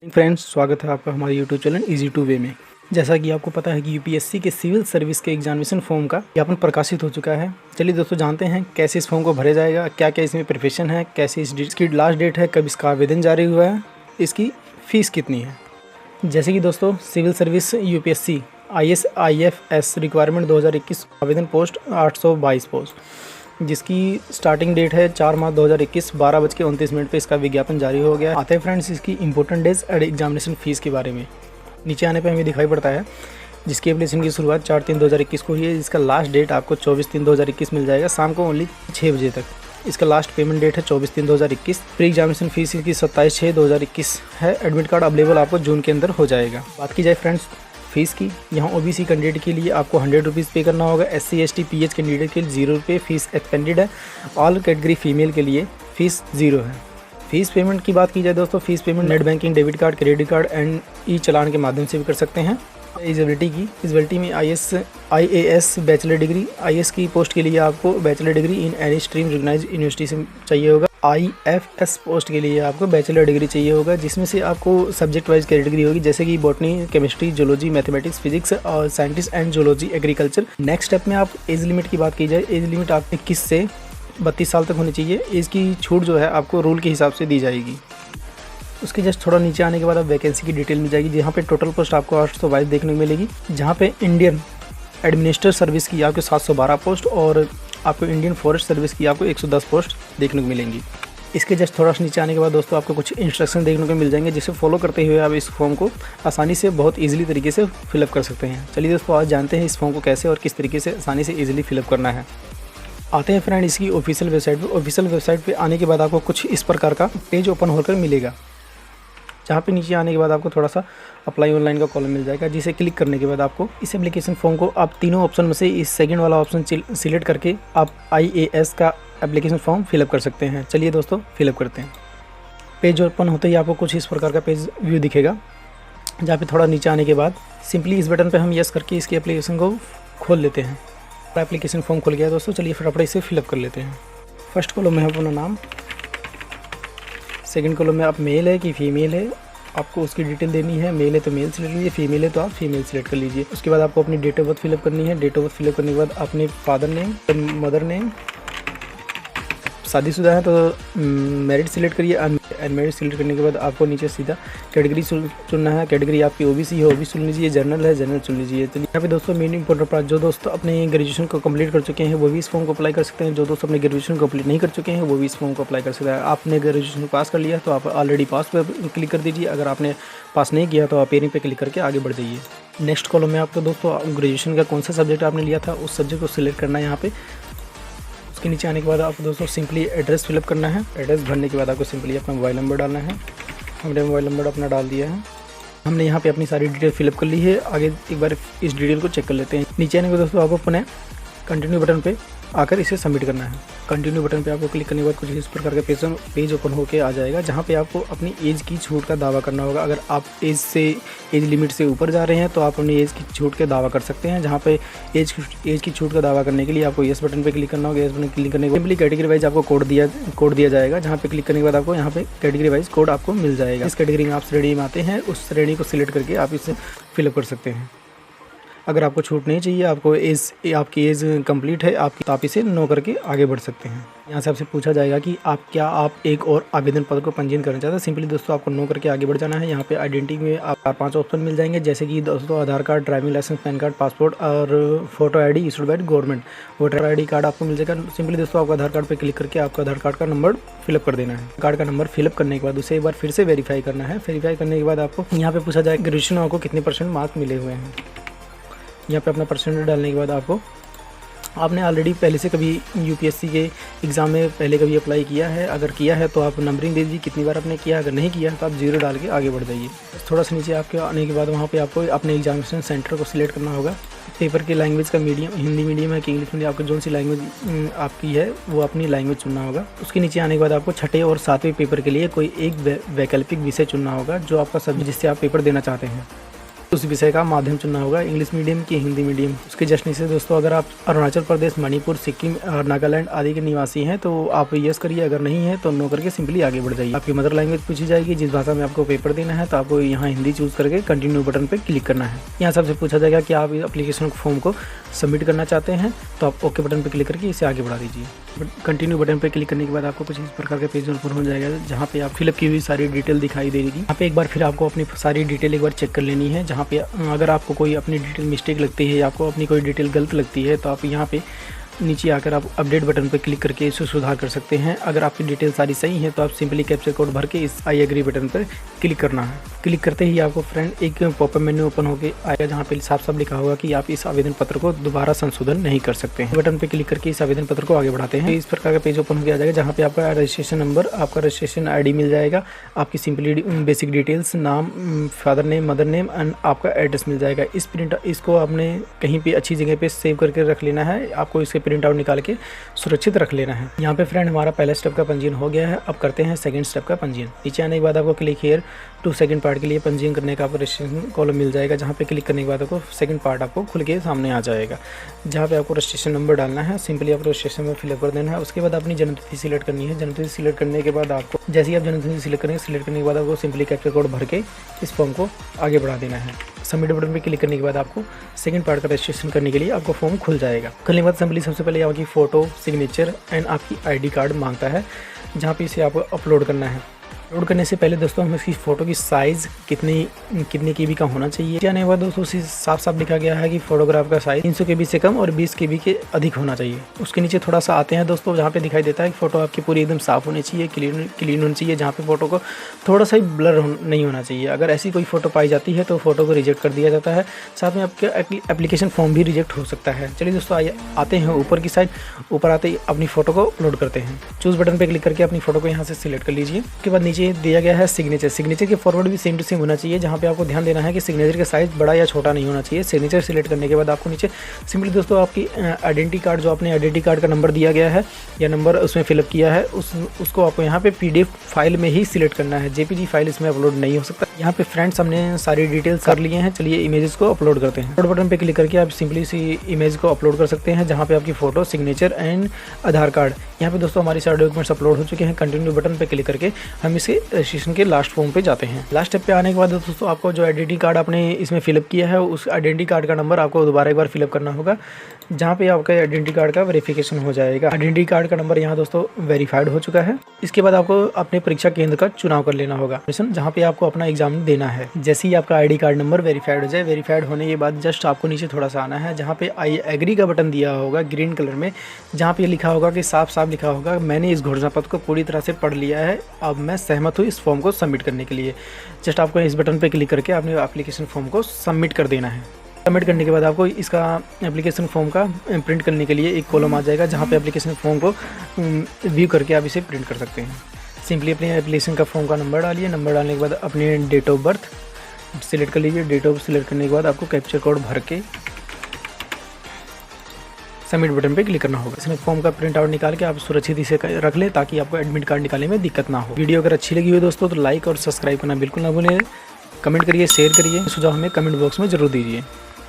Friends, स्वागत है आपका हमारे YouTube channel easy two way में। जैसा कि आपको पता है कि यूपीएससी के सिविल सर्विस के एग्जामिनेशन फॉर्म का विज्ञापन प्रकाशित हो चुका है। चलिए दोस्तों, जानते हैं कैसे इस फॉर्म को भरा जाएगा, क्या क्या इसमें प्रिपरेशन है, कैसे इसकी लास्ट डेट है, कब इसका आवेदन जारी हुआ है, इसकी फ़ीस कितनी है। जैसे कि दोस्तों, civil service UPSC ISIFS requirement 2021 आवेदन पोस्ट 822 पोस्ट, जिसकी स्टार्टिंग डेट है 4 मार्च 2021 12:29 पे इसका विज्ञापन जारी हो गया। आते हैं फ्रेंड्स इसकी इंपॉर्टेंट डेज और एग्जामिनेशन फ़ीस के बारे में। नीचे आने पे हमें दिखाई पड़ता है जिसकी एप्लीकेशन की शुरुआत 4/3/2021 को हुई है। इसका लास्ट डेट आपको 24/3/2021 मिल जाएगा, शाम को ओनली 6 बजे तक। इसका लास्ट पेमेंट डेट है 24/3/2021। प्री एग्जामिनेशन फीस इसकी 27/6/2021 है। एडमिट कार्ड अवेलेबल आपको जून के अंदर हो जाएगा। बात की जाए फ्रेंड्स फीस की, यहाँ ओबीसी कैंडिडेट के लिए आपको 100 रुपीज़ पे करना होगा। SC ST PH कैंडिडेट के लिए 0 रुपये फीस एक्सपेंडेड है। ऑल कैटेगरी फीमेल के लिए फ़ीस 0 है। फीस पेमेंट की बात की जाए दोस्तों, fees payment net banking, debit card, credit card and E challan के माध्यम से भी कर सकते हैं। एलिजिबिलिटी में IAS बैचलर डिग्री, IAS की पोस्ट के लिए आपको bachelor degree in any stream recognised university से चाहिए होगा। IFS पोस्ट के लिए आपको बैचलर डिग्री चाहिए होगा, जिसमें से आपको सब्जेक्ट वाइज कैटेगरी होगी, जैसे कि botany, chemistry, zoology, mathematics, physics और scientist and zoology, agriculture. Next step में आप एज लिमिट की बात की जाए, एज लिमिट आप 21 से 32 साल तक होनी चाहिए। एज की छूट जो है आपको रूल के हिसाब से दी जाएगी। उसके जस्ट थोड़ा नीचे आने के बाद आप वैकेंसी की डिटेल मिल जाएगी, जहाँ पे टोटल पोस्ट आपको 822 देखने को मिलेगी, जहाँ पे इंडियन एडमिनिस्ट्रेटर सर्विस की आपको 712 पोस्ट और आपको इंडियन फॉरेस्ट सर्विस की आपको 110 पोस्ट देखने को मिलेंगी। इसके जस्ट थोड़ा सा नीचे आने के बाद दोस्तों आपको कुछ इंस्ट्रक्शन देखने को मिल जाएंगे, जिसे फॉलो करते हुए आप इस फॉर्म को आसानी से बहुत ईजिली तरीके से फिलअप कर सकते हैं। चलिए दोस्तों, आज जानते हैं इस फॉर्म को कैसे और किस तरीके से आसानी से ईजिली फिलअप करना है। आते हैं फ्रेंड इसकी ऑफिशियल वेबसाइट पे। ऑफिशियल वेबसाइट पे आने के बाद आपको कुछ इस प्रकार का पेज ओपन होकर मिलेगा, जहाँ पे नीचे आने के बाद आपको थोड़ा सा अप्लाई ऑनलाइन का कॉलम मिल जाएगा, जिसे क्लिक करने के बाद आपको इस एप्लीकेशन फॉर्म को आप तीनों ऑप्शन में से इस सेकंड वाला ऑप्शन सिलेक्ट करके आप IAS का एप्लीकेशन फॉर्म फिलअप कर सकते हैं। चलिए दोस्तों, फिलअप करते हैं। पेज ओपन होते ही आपको कुछ इस प्रकार का पेज व्यू दिखेगा, जहाँ पे थोड़ा नीचे आने के बाद सिंपली इस बटन पर हम यस करके इसकी एप्लीकेशन को खोल लेते हैं। एप्लीकेशन फॉर्म खुल गया दोस्तों। चलिए फटाफट इसे फिलअप कर लेते हैं। फर्स्ट कॉलम में है अपना नाम, सेकंड कॉलम में आप मेल है कि फीमेल है, आपको उसकी डिटेल देनी है। मेल है तो मेल सिलेक्ट कीजिए, फीमेल है तो आप फीमेल सिलेक्ट कर लीजिए। उसके बाद आपको अपनी डेट ऑफ बर्थ फिलअप करनी है। डेट ऑफ बर्थ फिलअप करने के बाद अपने फादर नेम, मदर नेम, शादीशुदा है तो मैरिड सिलेक्ट करिए। अनमैरिड सिलेक्ट करने के बाद आपको नीचे सीधा कैटेगरी चुनना है। कैटेगरी आपकी ओबीसी है, ओबीसी चुन लीजिए। जनरल है, जनरल चुन लीजिए। तो यहाँ पे दोस्तों मेन इंपॉर्टेंट पार्ट, जो दोस्त अपने ग्रेजुएशन को कंप्लीट कर चुके हैं वो भी इस फॉर्म को अप्लाई कर सकते हैं। जो दोस्त अपने ग्रेजुएशन कंप्लीट नहीं कर चुके हैं वो भी इस फॉर्म को अप्लाई कर सकते हैं। आपने ग्रेजुएशन पास कर लिया तो आप ऑलरेडी पास पर क्लिक कर दीजिए। अगर आपने पास नहीं किया तो आप पेरिंग पे क्लिक करके आगे बढ़ जाइए। नेक्स्ट कॉलम में आपको दोस्तों ग्रेजुएशन का कौन सा सब्जेक्ट आपने लिया था उस सब्जेक्ट को सिलेक्ट करना है यहाँ पे। उसके नीचे आने के बाद आपको दोस्तों सिंपली एड्रेस फिलअप करना है। एड्रेस भरने के बाद आपको सिंपली अपना मोबाइल नंबर डालना है। हमने मोबाइल नंबर अपना डाल दिया है। हमने यहाँ पे अपनी सारी डिटेल फिलअप कर ली है। आगे एक बार इस डिटेल को चेक कर लेते हैं। नीचे आने के दोस्तों आपको पुनः कंटिन्यू बटन पे आकर इसे सबमिट करना है। कंटिन्यू बटन पे आपको क्लिक करने के बाद कुछ इस प्रकार का पेज ओपन होकर आ जाएगा, जहाँ पे आपको अपनी एज की छूट का दावा करना होगा। अगर आप एज लिमिट से ऊपर जा रहे हैं तो आप अपनी एज की छूट का दावा कर सकते हैं। जहाँ पे एज की छूट का दावा करने के लिए आपको यस बटन पे क्लिक करना होगा। यस बटन क्लिक करने के बाद सिंपली कैटेगरी वाइज आपको कोड दिया जाएगा, जहाँ पे क्लिक करने के बाद आपको यहाँ पे कैटेगरी वाइज कोड आपको मिल जाएगा। इस कैटेगरी में आप श्रेणी में आते हैं, उस श्रेणी को सिलेक्ट करके आप इसे फिलअप कर सकते हैं। अगर आपको छूट नहीं चाहिए, आपकी एज कंप्लीट है आपकी, तो आप इसे नो करके आगे बढ़ सकते हैं। यहाँ से आपसे पूछा जाएगा कि आप एक और आवेदन पत्र को पंजीयन करना चाहते हैं। सिंपली दोस्तों आपको नो करके आगे बढ़ जाना है। यहाँ पे आइडेंटिटी में आप 5 ऑप्शन मिल जाएंगे, जैसे कि दोस्तों Aadhaar card, driving licence, PAN card, passport और photo ID issued by government. Voter ID card आपको मिल जाएगा। सिंपली दोस्तों आपका आधार कार्ड पर क्लिक करके आपका आधार कार्ड का नंबर फिलअप कर देना है। कार्ड का नंबर फिलअप करने के बाद उसे एक बार फिर से वेरीफाई करना है। वेरीफाई करने के बाद आपको यहाँ पे पूछा जाएगा ग्रेजुएशन में आपको कितने % मार्क्स मिले हुए हैं। यहाँ पे अपना परसेंटेज डालने के बाद आपने ऑलरेडी पहले से कभी यूपीएससी के एग्ज़ाम में पहले कभी अप्लाई किया है, अगर किया है तो आप नंबरिंग दे दीजिए कितनी बार आपने किया। अगर नहीं किया है तो आप 0 डाल के आगे बढ़ जाइए। थोड़ा सा नीचे आपके आने के बाद वहाँ पे आपको अपने एग्जामिनेशन सेंटर को सिलेक्ट करना होगा। पेपर की लैंग्वेज का मीडियम हिंदी मीडियम है कि इंग्लिश मीडियम, आपको जो सी लैंग्वेज आपकी है वो अपनी लैंग्वेज चुनना होगा। उसके नीचे आने के बाद आपको छठे और 7वें पेपर के लिए कोई एक वैकल्पिक विषय चुनना होगा, जो आपका सब्जेक्ट जिससे आप पेपर देना चाहते हैं। उस विषय का माध्यम चुनना होगा, इंग्लिश मीडियम की हिंदी मीडियम। उसके जस्ट नीचे दोस्तों अगर आप अरुणाचल प्रदेश, मणिपुर, सिक्किम और नागालैंड आदि के निवासी हैं तो आप यस करिए, अगर नहीं है तो नो करके सिंपली आगे बढ़ जाइए। आपकी मदर लैंग्वेज पूछी जाएगी, जिस भाषा में आपको पेपर देना है तो आपको यहाँ हिंदी चूज करके कंटिन्यू बटन पर क्लिक करना है। यहाँ सबसे पूछा जाएगा कि आप एप्लीकेशन फॉर्म को सबमिट करना चाहते हैं तो आप ओके बटन पर क्लिक करके इसे आगे बढ़ा दीजिए। कंटिन्यू बटन पर क्लिक करने के बाद आपको कुछ इस प्रकार का पेज ओपन हो जाएगा, जहाँ पे आप फिलअप की हुई सारी डिटेल दिखाई देगी। यहाँ पे एक बार फिर आपको अपनी सारी डिटेल एक बार चेक कर लेनी है। जहाँ पे अगर आपको कोई अपनी डिटेल मिस्टेक लगती है या आपको अपनी कोई डिटेल गलत लगती है तो आप यहाँ पे नीचे आकर आप अपडेट बटन पर क्लिक करके इसे सुधार कर सकते हैं। अगर आपकी डिटेल सारी सही है तो आप सिंपली कैप्चर कोड भर के इस आई एग्री बटन पर क्लिक करना है। क्लिक करते ही आपको फ्रेंड एक पॉपअप मेन्यू ओपन होकर आएगा, जहाँ पे साफ साफ लिखा होगा कि आप इस आवेदन पत्र को दोबारा संशोधन नहीं कर सकते हैं। बटन पे क्लिक करके इस आवेदन पत्र को आगे बढ़ाते हैं। इस प्रकार का पेज ओपन हो जाएगा, जहाँ पे आपका रजिस्ट्रेशन नंबर, आपका रजिस्ट्रेशन ID मिल जाएगा, आपकी सिंपली बेसिक डिटेल्स, नाम, father name, mother name and आपका एड्रेस मिल जाएगा। इसको आपने कहीं पे अच्छी जगह पे सेव करके रख लेना है। आपको इसके प्रिंट आउट निकाल के सुरक्षित रख लेना है। यहाँ पे फ्रेंड हमारा पहला स्टेप का पंजीयन हो गया है। अब करते हैं सेकंड स्टेप का पंजीयन। नीचे आने के बाद आपको click here to second part के लिए पंजीयन करने का आपको रजिस्ट्रेशन कॉलम मिल जाएगा, जहाँ पे क्लिक करने के बाद आपको सेकंड पार्ट आपको खुल के सामने आ जाएगा, जहाँ पे आपको रजिस्ट्रेशन नंबर डालना है। सिंपली आप रजिस्ट्रेशन में फिलअप कर देना है। उसके बाद अपनी जन्मतिथि सिलेक्ट करनी है। जन्मतिथि सिलेक्ट करने के बाद आपको जैसे ही आप जन्मतिथि सिलेक्ट करने के बाद आपको सिंपली कैप्चर कोड भर के इस फॉर्म को आगे बढ़ा देना है। सबमिट बटन पे क्लिक करने के बाद आपको सेकंड पार्ट का रजिस्ट्रेशन करने के लिए आपको फॉर्म खुल जाएगा। खुलने के बाद सिंपली सबसे पहले आपकी फ़ोटो, सिग्नेचर एंड आपकी ID कार्ड मांगता है, जहाँ पे इसे आपको अपलोड करना है। अपलोड करने से पहले दोस्तों हमें इसकी फ़ोटो की साइज़ कितने KB का होना चाहिए। जाने के बाद दोस्तों साफ साफ लिखा गया है कि फोटोग्राफ का साइज़ 300 KB से कम और 20 KB के अधिक होना चाहिए। उसके नीचे थोड़ा सा आते हैं दोस्तों, जहाँ पे दिखाई देता है कि फ़ोटो आपकी पूरी एकदम साफ़ होनी चाहिए, क्लीन होनी चाहिए, जहाँ पे फ़ोटो को थोड़ा सा ही ब्लर नहीं होना चाहिए। अगर ऐसी कोई फ़ोटो पाई जाती है तो फ़ोटो को रिजेक्ट कर दिया जाता है, साथ में आपका एप्लीकेशन फॉर्म भी रिजेक्ट हो सकता है। चलिए दोस्तों आते हैं ऊपर की साइड। ऊपर आते ही अपनी फ़ोटो को अपलोड करते हैं। चूज़ बटन पर क्लिक करके अपनी फ़ोटो को यहाँ से सिलेक्ट कर लीजिए। उसके बाद नीचे दिया गया है सिग्नेचर के फॉरवर्ड भी सेम टू सेम होना चाहिए, जहाँ पे आपको ध्यान देना है कि सिग्नेचर का साइज़ बड़ा या छोटा नहीं होना चाहिए। सिग्नेचर सिलेक्ट करने के बाद आपको नीचे सिंपली दोस्तों आपकी आइडेंटिटी कार्ड, जो आपने आइडेंटिटी कार्ड का नंबर दिया गया है या नंबर उसमें फिलअप किया है, उसको आपको यहाँ पे PDF फाइल में ही सिलेक्ट करना है। JPG फाइल इसमें अपलोड नहीं हो सकता। यहाँ पे फ्रेंड्स हमने सारी डिटेल्स कर लिए हैं। चलिए इमेजेस को अपलोड करते हैं। अपलोड बटन पे क्लिक करके आप सिंपली इसी इमेज को अपलोड कर सकते हैं, जहाँ पे आपकी photo, signature and Aadhaar card. यहाँ पे दोस्तों हमारी सारे डॉक्यूमेंट्स अपलोड हो चुके हैं। कंटिन्यू बटन पे क्लिक करके हम इसे रजिस्ट्रेशन के लास्ट फॉर्म पे जाते हैं। लास्ट स्टेप पे आने के बाद दोस्तों आपको जो आइडेंटिटी कार्ड आपने इसमें फिलअप किया है, उस आइडेंटिटी कार्ड का नंबर आपको दोबारा एक बार फिलअप करना होगा, जहाँ पे आपका आइडेंटिटी कार्ड का वेरिफिकेशन हो जाएगा। आइडेंटिटी कार्ड का नंबर यहाँ दोस्तों वेरीफाइड हो चुका है। इसके बाद आपको अपने परीक्षा केंद्र का चुनाव कर लेना होगा, जहाँ पे आपको अपना एग्जाम देना है। जैसे ही आपका ID कार्ड नंबर वेरीफाइड हो जाए, वेरीफाइड होने के बाद जस्ट आपको नीचे थोड़ा सा आना है, जहाँ पे आई एग्री का बटन दिया होगा ग्रीन कलर में, जहाँ पे लिखा होगा कि साफ साफ लिखा होगा मैंने इस घोषणा पत्र को पूरी तरह से पढ़ लिया है, अब मैं सहमत हूँ इस फॉर्म को सबमिट करने के लिए। जस्ट आपको इस बटन पे क्लिक करके अपने एप्लीकेशन फॉर्म को सबमिट कर देना है। सबमिट करने के बाद आपको इसका एप्लीकेशन फॉर्म का प्रिंट करने के लिए एक कॉलम आ जाएगा, जहाँ पे एप्लीकेशन फॉर्म को व्यू करके आप इसे प्रिंट कर सकते हैं। सिंपली अपने एप्लीकेशन का फॉर्म का नंबर डालिए। नंबर डालने के बाद अपनी डेट ऑफ बर्थ सिलेक्ट कर लीजिए। डेट ऑफ सिलेक्ट करने के बाद आपको कैप्चर कोड भर के सबमिट बटन पे क्लिक करना होगा। इसमें फॉर्म का प्रिंट आउट निकाल के आप सुरक्षित इसे रख लें, ताकि आपको एडमिट कार्ड निकालने में दिक्कत ना हो। वीडियो अगर अच्छी लगी हो दोस्तों तो लाइक और सब्सक्राइब करना बिल्कुल ना भूलें। कमेंट करिए, शेयर करिए, सुझाव हमें कमेंट बॉक्स में जरूर दीजिए।